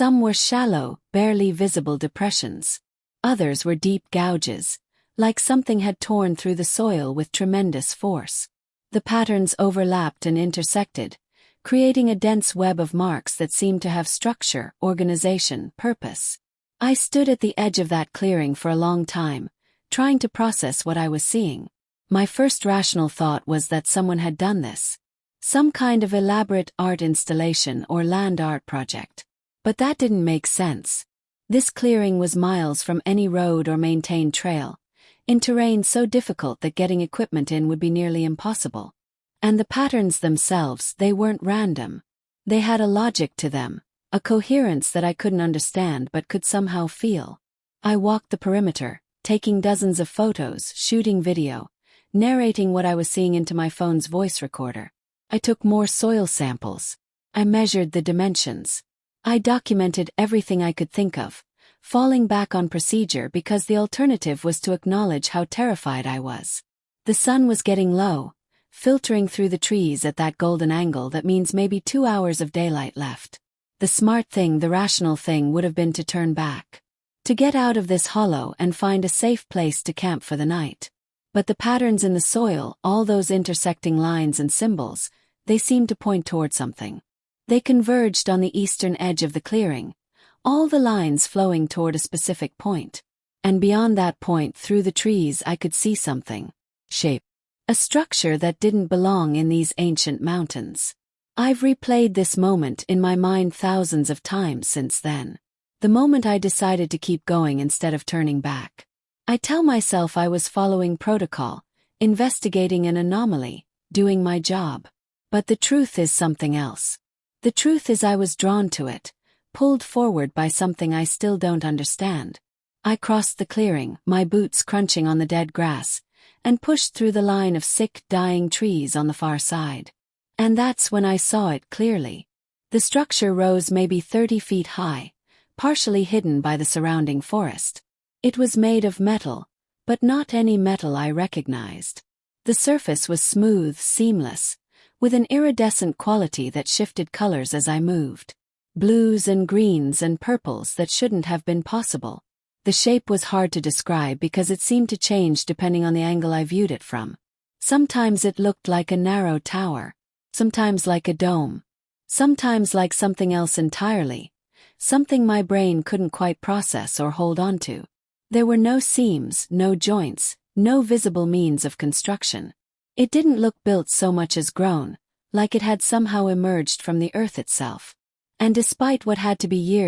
Some were shallow, barely visible depressions. Others were deep gouges, like something had torn through the soil with tremendous force. The patterns overlapped and intersected, creating a dense web of marks that seemed to have structure, organization, purpose. I stood at the edge of that clearing for a long time, trying to process what I was seeing. My first rational thought was that someone had done this. Some kind of elaborate art installation or land art project. But that didn't make sense. This clearing was miles from any road or maintained trail, in terrain so difficult that getting equipment in would be nearly impossible. And the patterns themselves, they weren't random. They had a logic to them, a coherence that I couldn't understand but could somehow feel. I walked the perimeter, taking dozens of photos, shooting video, narrating what I was seeing into my phone's voice recorder. I took more soil samples. I measured the dimensions. I documented everything I could think of, falling back on procedure because the alternative was to acknowledge how terrified I was. The sun was getting low, filtering through the trees at that golden angle that means maybe 2 hours of daylight left. The smart thing, the rational thing would have been to turn back. To get out of this hollow and find a safe place to camp for the night. But the patterns in the soil, all those intersecting lines and symbols, they seemed to point toward something. They converged on the eastern edge of the clearing, all the lines flowing toward a specific point. And beyond that point, through the trees, I could see something. Shape. A structure that didn't belong in these ancient mountains. I've replayed this moment in my mind thousands of times since then. The moment I decided to keep going instead of turning back. I tell myself I was following protocol, investigating an anomaly, doing my job. But the truth is something else. The truth is I was drawn to it, pulled forward by something I still don't understand. I crossed the clearing, my boots crunching on the dead grass, and pushed through the line of sick, dying trees on the far side. And that's when I saw it clearly. The structure rose maybe 30 feet high, partially hidden by the surrounding forest. It was made of metal, but not any metal I recognized. The surface was smooth, seamless, with an iridescent quality that shifted colors as I moved. Blues and greens and purples that shouldn't have been possible. The shape was hard to describe because it seemed to change depending on the angle I viewed it from. Sometimes it looked like a narrow tower, sometimes like a dome, sometimes like something else entirely, something my brain couldn't quite process or hold on to. There were no seams, no joints, no visible means of construction. It didn't look built so much as grown, like it had somehow emerged from the earth itself. And despite what had to be years